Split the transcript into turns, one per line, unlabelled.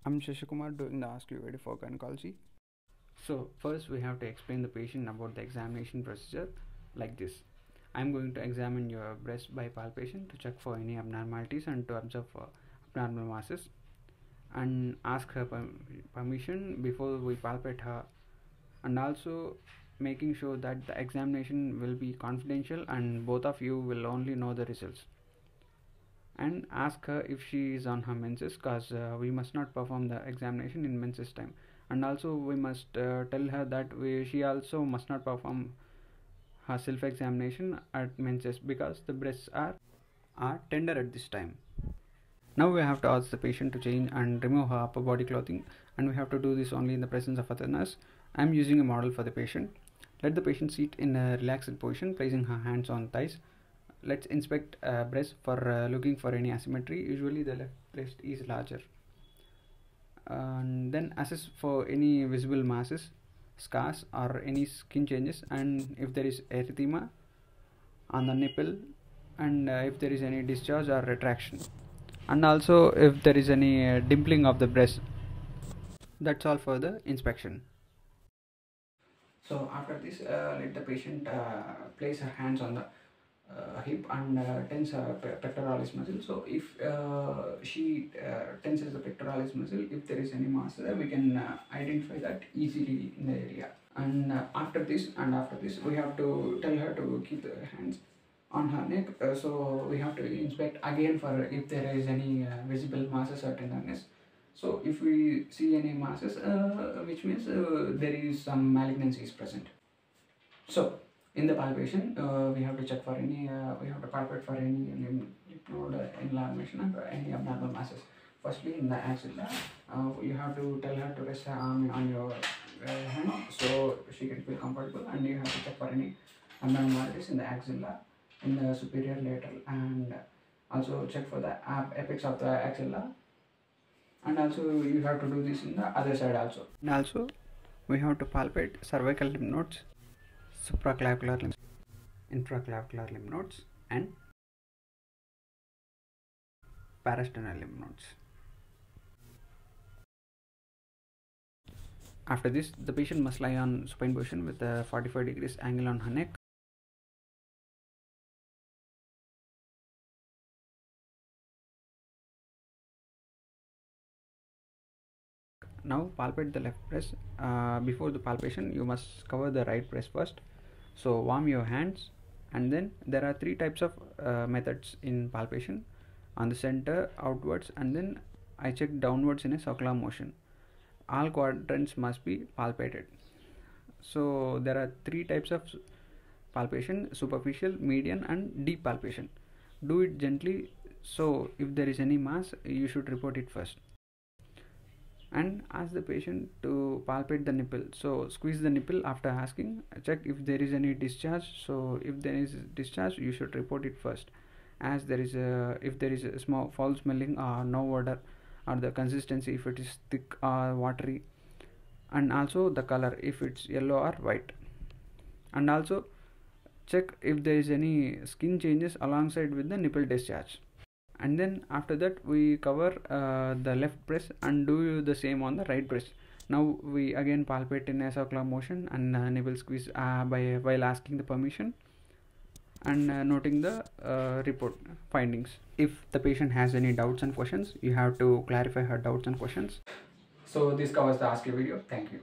I'm Shashikumar doing the Ask You Video for Gynaecology. So first we have to explain the patient about the examination procedure like this. I'm going to examine your breast by palpation to check for any abnormalities and to observe for abnormal masses and ask her permission before we palpate her, and also making sure that the examination will be confidential and both of you will only know the results, and ask her if she is on her menses, because we must not perform the examination in menses time, and also we must tell her that she also must not perform her self examination at menses because the breasts are tender at this time. Now we have to ask the patient to change and remove her upper body clothing, and we have to do this only in the presence of other nurse. I am using a model for the patient. Let the patient sit in a relaxed position, placing her hands on thighs. Let's inspect breast for looking for any asymmetry. Usually the left breast is larger. And then assess for any visible masses, scars or any skin changes, and if there is erythema on the nipple, and if there is any discharge or retraction, and also if there is any dimpling of the breast. That's all for the inspection. So after this, let the patient place her hands on the hip and tense her pectoralis muscle. So if she tenses the pectoralis muscle, if there is any mass there, we can identify that easily in the area. And after this we have to tell her to keep the hands on her neck. So we have to inspect again for if there is any visible masses or tenderness. So if we see any masses, which means there is some malignancy is present. So in the palpation, we have to check for any, we have to palpate for any lymph node enlargement and any abnormal masses. Firstly, in the axilla, you have to tell her to rest her arm on your hand so she can feel comfortable, and you have to check for any abnormalities in the axilla, in the superior lateral, and also check for the apex of the axilla, and also you have to do this in the other side also. And also we have to palpate cervical lymph nodes, supraclavicular lymph, intraclavicular lymph nodes, and parasternal lymph nodes. After this, the patient must lie on supine position with a 45 degrees angle on her neck. Now palpate the left breast. Before the palpation, you must cover the right breast first. So warm your hands, and then there are three types of methods in palpation: on the center, outwards, and then I check downwards in a circular motion. All quadrants must be palpated. So there are three types of palpation: superficial, median, and deep palpation. Do it gently, so if there is any mass, you should report it first. And ask the patient to palpate the nipple, so squeeze the nipple after asking. Check if there is any discharge. So if there is discharge, you should report it first, as there is a, if there is a small foul smelling or no odor, or the consistency if it is thick or watery, and also the color if it's yellow or white. And also check if there is any skin changes alongside with the nipple discharge. And then after that we cover the left breast and do the same on the right breast. Now we again palpate in a circular motion and nipple squeeze while asking the permission, and noting the report findings. If the patient has any doubts and questions, you have to clarify her doubts and questions. So this covers the ask you video. Thank you.